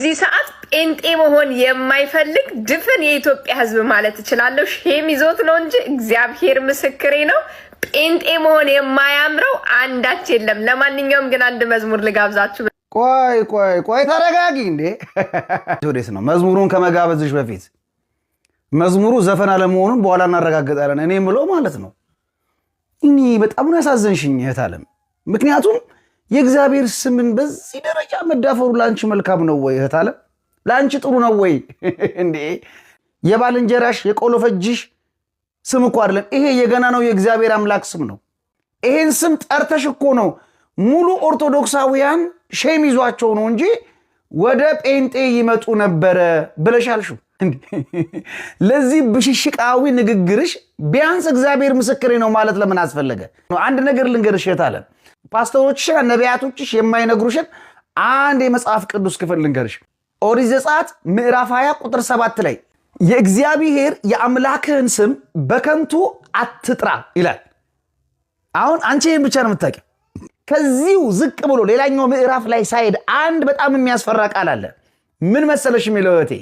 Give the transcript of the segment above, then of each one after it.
እዚህ ሰዓት ጴንጤ መሆን የማይፈልግ ድፍን የኢትዮጵያ ሕዝብ ማለት እችላለሁ ሼም ይዞት ነው እንጂ እግዚአብሔር ምስክሬ ነው። ጴንጤ መሆን የማያምረው አንዳች የለም። ለማንኛውም ግን አንድ መዝሙር ልጋብዛችሁ። ቆይ ተረጋጊ እንዴ! ወዴት ነው? መዝሙሩን ከመጋበዝሽ በፊት መዝሙሩ ዘፈን አለመሆኑን በኋላ እናረጋግጣለን። እኔ ምለው ማለት ነው እኔ በጣም ነው ያሳዘንሽኝ እህት ዓለም። ምክንያቱም የእግዚአብሔር ስምን በዚህ ደረጃ መዳፈሩ ላንቺ መልካም ነው ወይ እህት ዓለም? ላንቺ ጥሩ ነው ወይ እንዴ? የባልንጀራሽ የቆሎፈጅሽ ስም እኮ አይደለም ይሄ፣ የገና ነው የእግዚአብሔር አምላክ ስም ነው። ይሄን ስም ጠርተሽ እኮ ነው ሙሉ ኦርቶዶክሳውያን ሼም ይዟቸው ነው እንጂ ወደ ጴንጤ ይመጡ ነበረ ብለሻልሹ። ለዚህ ብሽሽቃዊ ንግግርሽ ቢያንስ እግዚአብሔር ምስክሬ ነው ማለት ለምን አስፈለገ? አንድ ነገር ልንገርሽ እህት ዓለም፣ ፓስተሮችሽ ነቢያቶችሽ የማይነግሩሽን አንድ የመጽሐፍ ቅዱስ ክፍል ልንገርሽ። ኦሪት ዘጸአት ምዕራፍ 20 ቁጥር 7 ላይ የእግዚአብሔር የአምላክህን ስም በከንቱ አትጥራ ይላል። አሁን አንቺ ይህን ብቻ ነው የምታውቂው። ከዚሁ ዝቅ ብሎ ሌላኛው ምዕራፍ ላይ ሳይሄድ አንድ በጣም የሚያስፈራ ቃል አለ። ምን መሰለሽ የሚለው እህቴ?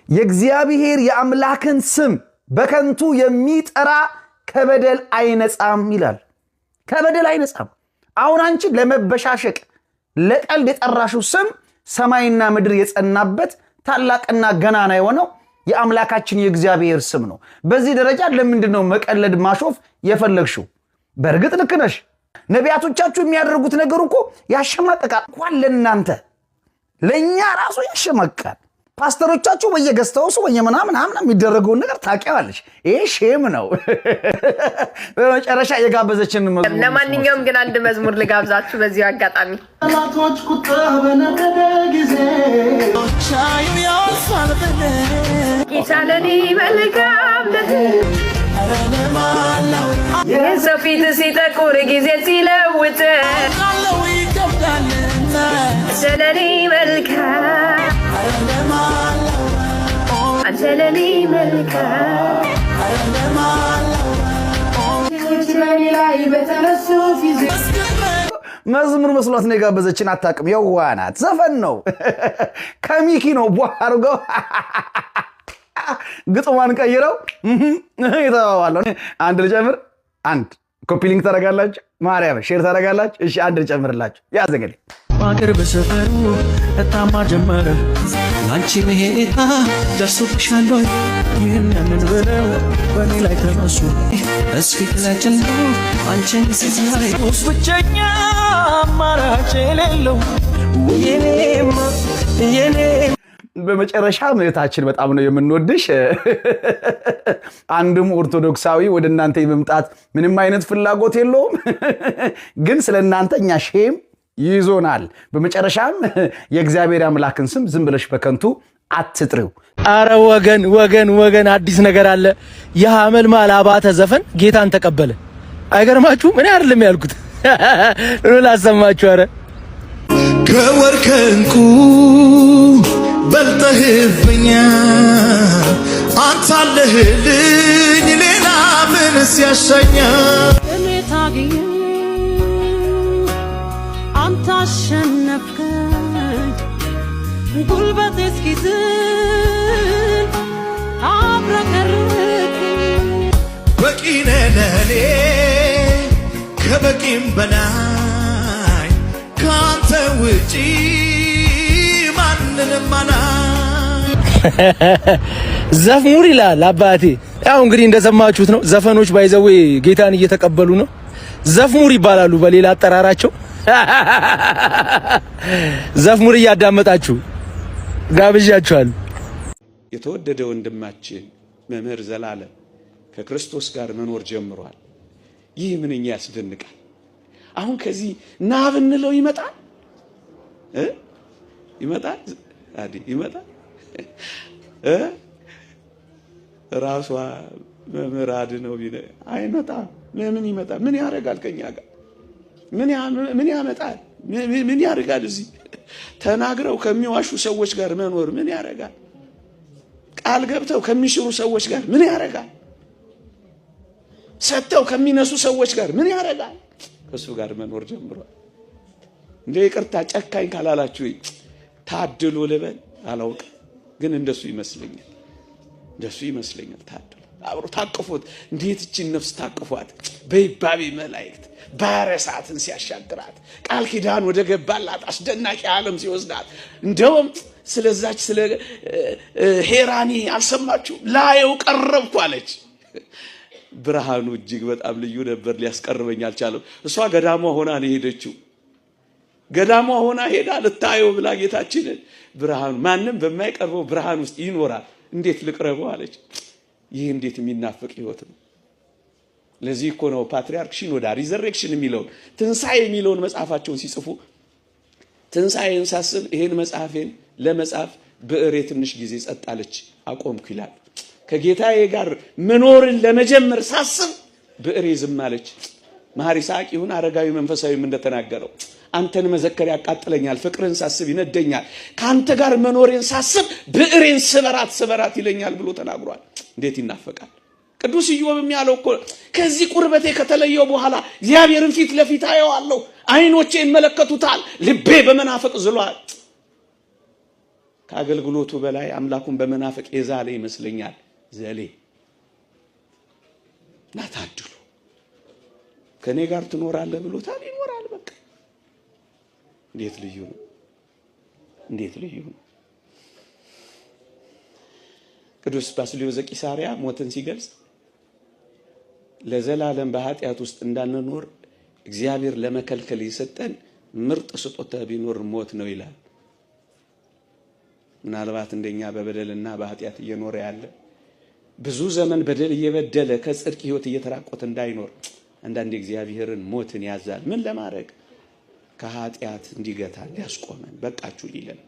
የእግዚአብሔር የአምላክን ስም በከንቱ የሚጠራ ከበደል አይነጻም ይላል። ከበደል አይነጻም። አሁን አንቺ ለመበሻሸቅ ለቀልድ የጠራሽው ስም ሰማይና ምድር የጸናበት ታላቅና ገናና የሆነው የአምላካችን የእግዚአብሔር ስም ነው። በዚህ ደረጃ ለምንድን ነው መቀለድ ማሾፍ የፈለግሽው? በእርግጥ ልክ ነሽ። ነቢያቶቻችሁ የሚያደርጉት ነገር እኮ ያሸማቀቃል። እንኳን ለእናንተ ለእኛ ራሱ ያሸማቅቃል። ፓስተሮቻችሁ በየገዝተውሱ በየምናምን የሚደረገውን ነገር ታውቂዋለሽ። ይሄ ሼም ነው። በመጨረሻ የጋበዘችን መዝሙር። ለማንኛውም ግን አንድ መዝሙር ልጋብዛችሁ በዚሁ አጋጣሚ። ጠላቶች ቁጣ በነደደ ጊዜ ቻዩ ያልፋል ይቻለኒ መልካም የሰው ፊት ሲጠቁር ጊዜ ሲለውጥ ስለኔ መልካም አንተለኔ መልካም ላይ በተነሱ ፊት መዝሙር መስሏት ነው የጋበዘችን። አታውቅም። የዋናት ዘፈን ነው። ከሚኪ ነው ቧርገው ግጥሟን ቀይረው ይተዋዋለሁ። አንድ ልጨምር። አንድ ኮፒ ሊንክ ታደርጋላችሁ፣ ማርያም ሼር ታደርጋላችሁ። እሺ አንድ ልጨምርላችሁ። ያዘገኝ ባገር በሰፈሩ እታማ ጀመረ ላንቺ መሄታ ደርሶብሻል ወይ? ይህን ያንን ብለው በእኔ ላይ ተነሱ። እስኪ ክላችን አንቺን ሲሳይ ብቸኛ አማራጭ የሌለው የኔ በመጨረሻ እህታችን በጣም ነው የምንወድሽ። አንድም ኦርቶዶክሳዊ ወደ እናንተ የመምጣት ምንም አይነት ፍላጎት የለውም፣ ግን ስለ እናንተ እኛ ሼም ይዞናል። በመጨረሻም የእግዚአብሔር አምላክን ስም ዝም ብለሽ በከንቱ አትጥሪው። አረ ወገን አዲስ ነገር አለ። የሐመልማል አባተ ዘፈን ጌታን ተቀበለ። አይገርማችሁ? ምን አይደለም ያልኩት ነው ላሰማችሁ። አረ ከወርቅ ከዕንቁ በልጠህብኛል አንተ አለህልኝ ሌላ ምንስ ያሻኛል? እኔ ታግዬ አንተ አሸነፍከኝ ጉልበቴ እስኪዝል አብረከርክኝ። በቂ ነህ ለእኔ ከበቂም በላይ ከአንተ ውጪ ዘፍሙር ይላል አባቴ። ያው እንግዲህ እንደሰማችሁት ነው። ዘፈኖች ባይዘዌ ጌታን እየተቀበሉ ነው። ዘፍሙር ይባላሉ በሌላ አጠራራቸው። ዘፍሙር እያዳመጣችሁ ጋብዣችኋል። የተወደደ ወንድማችን መምህር ዘላለም ከክርስቶስ ጋር መኖር ጀምሯል። ይህ ምንኛ ያስደንቃል። አሁን ከዚህ ና ብንለው ይመጣል ይመጣል ራሷ መምህር አድነው ቢለ አይመጣም። ምን ይመጣል? ምን ያደርጋል? ከኛ ጋር ምን ያመጣል? ምን ያደርጋል? እዚህ ተናግረው ከሚዋሹ ሰዎች ጋር መኖር ምን ያደርጋል? ቃል ገብተው ከሚሽሩ ሰዎች ጋር ምን ያደርጋል? ሰጥተው ከሚነሱ ሰዎች ጋር ምን ያደርጋል? ከሱ ጋር መኖር ጀምሯል። እንደ ይቅርታ ጨካኝ ካላላችሁ ታድሉ ልበል። አላውቅም፣ ግን እንደሱ ይመስለኛል። ታድሎ አብሮ ታቅፎት እንዴት እቺን ነፍስ ታቅፏት በይባቤ መላእክት ባህረ ሰዓትን ሲያሻግራት ቃል ኪዳን ወደ ገባላት አስደናቂ ዓለም ሲወስዳት እንደውም ስለዛች ስለ ሄራኒ አልሰማችሁ ላየው ቀረብኩ አለች። ብርሃኑ እጅግ በጣም ልዩ ነበር፣ ሊያስቀርበኝ አልቻለም። እሷ ገዳሟ ሆና ነው ሄደችው። ገዳሟ ሆና ሄዳ ልታየው ብላ ጌታችን ብርሃኑ ማንም በማይቀርበው ብርሃን ውስጥ ይኖራል፣ እንዴት ልቅረበው አለች። ይህ እንዴት የሚናፍቅ ህይወት ነው። ለዚህ እኮ ነው ፓትሪያርክ ሽኖዳ ሪዘሬክሽን የሚለውን ትንሣኤ የሚለውን መጽሐፋቸውን ሲጽፉ ትንሣኤን ሳስብ ይሄን መጽሐፌን ለመጻፍ ብዕሬ ትንሽ ጊዜ ጸጣለች አቆምኩ ይላል። ከጌታዬ ጋር መኖርን ለመጀመር ሳስብ ብዕሬ ዝም አለች። መሐሪ ይስሐቅ ይሁን አረጋዊ መንፈሳዊም እንደተናገረው አንተን መዘከር ያቃጥለኛል፣ ፍቅርን ሳስብ ይነደኛል፣ ካንተ ጋር መኖሬን ሳስብ ብዕሬን ስበራት ይለኛል ብሎ ተናግሯል። እንዴት ይናፈቃል! ቅዱስ ኢዮብም ያለው እኮ ከዚህ ቁርበቴ ከተለየው በኋላ እግዚአብሔርን ፊት ለፊት አየዋለሁ፣ አይኖቼ ይመለከቱታል፣ ልቤ በመናፈቅ ዝሏል። ከአገልግሎቱ በላይ አምላኩን በመናፈቅ የዛለ ይመስለኛል። ዘሌ ናታድሉ ከኔ ጋር ትኖራለህ ብሎታል፣ ይኖራል። በቃ እንዴት ልዩ ነው! ቅዱስ ባስልዮስ ዘቂሳርያ ሞትን ሲገልጽ ለዘላለም በኃጢአት ውስጥ እንዳንኖር እግዚአብሔር ለመከልከል የሰጠን ምርጥ ስጦታ ቢኖር ሞት ነው ይላል። ምናልባት እንደኛ በበደልና በኃጢአት እየኖረ ያለ ብዙ ዘመን በደል እየበደለ ከጽድቅ ህይወት እየተራቆተ እንዳይኖር አንዳንድ እግዚአብሔርን ሞትን ያዛል። ምን ለማድረግ? ከኃጢአት እንዲገታል፣ ሊያስቆመን፣ በቃችሁ ሊለን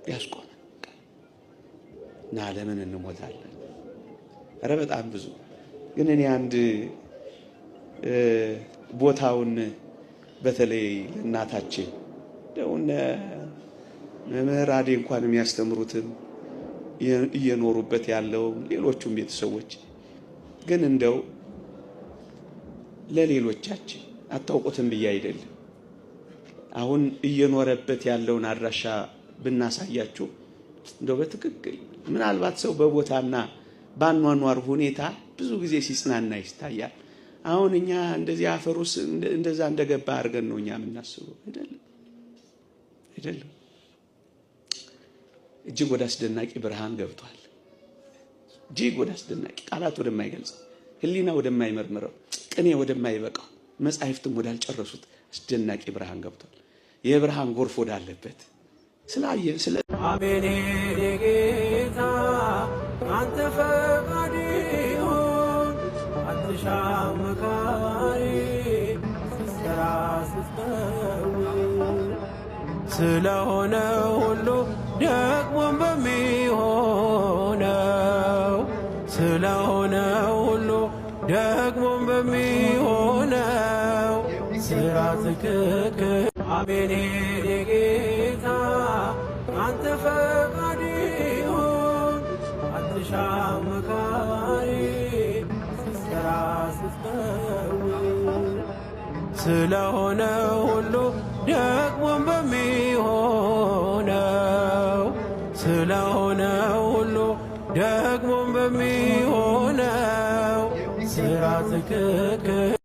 ሊያስቆመን። እና ለምን እንሞታለን? ኧረ በጣም ብዙ። ግን እኔ አንድ ቦታውን በተለይ እናታችን ደውነ መምህራዴ እንኳን የሚያስተምሩትም እየኖሩበት ያለው ሌሎቹም ቤተሰቦች ግን እንደው ለሌሎቻችን አታውቁትም ብዬ አይደለም፣ አሁን እየኖረበት ያለውን አድራሻ ብናሳያችሁ እንደው በትክክል ምናልባት ሰው በቦታና ባኗኗር ሁኔታ ብዙ ጊዜ ሲጽናና ይታያል። አሁን እኛ እንደዚህ አፈሩስ እንደዛ እንደገባ አድርገን ነው እኛ የምናስበው። አይደለም። እጅግ ወደ አስደናቂ ብርሃን ገብቷል። እጅግ ወደ አስደናቂ ቃላት ወደማይገልጸው፣ ህሊና ወደማይመርምረው፣ ቅኔ ወደማይበቃው፣ መጻሕፍትም ወዳልጨረሱት አስደናቂ ብርሃን ገብቷል። የብርሃን ጎርፍ ወዳለበት ስላየን ስለ አሜን ጌታ አንተ ፈቃድ ይሁን አትሻም መካሪ ስትሰራ ስትፈውስ ስለሆነ ሁሉ ደግሞም በሚሆነው ስለሆነ ሁሉ ደግሞም በሚሆነው ስራ ትክክል አሜን ጌታ አንተ ፈቃድ ይሁን አትሻም መካሪ ስትሰራ ስትፈውስ ስለሆነ ሁሉ ደግሞም በሚሆነው ስለሆነ ሁሉ ደግሞም በሚሆነው ስራ ትክክል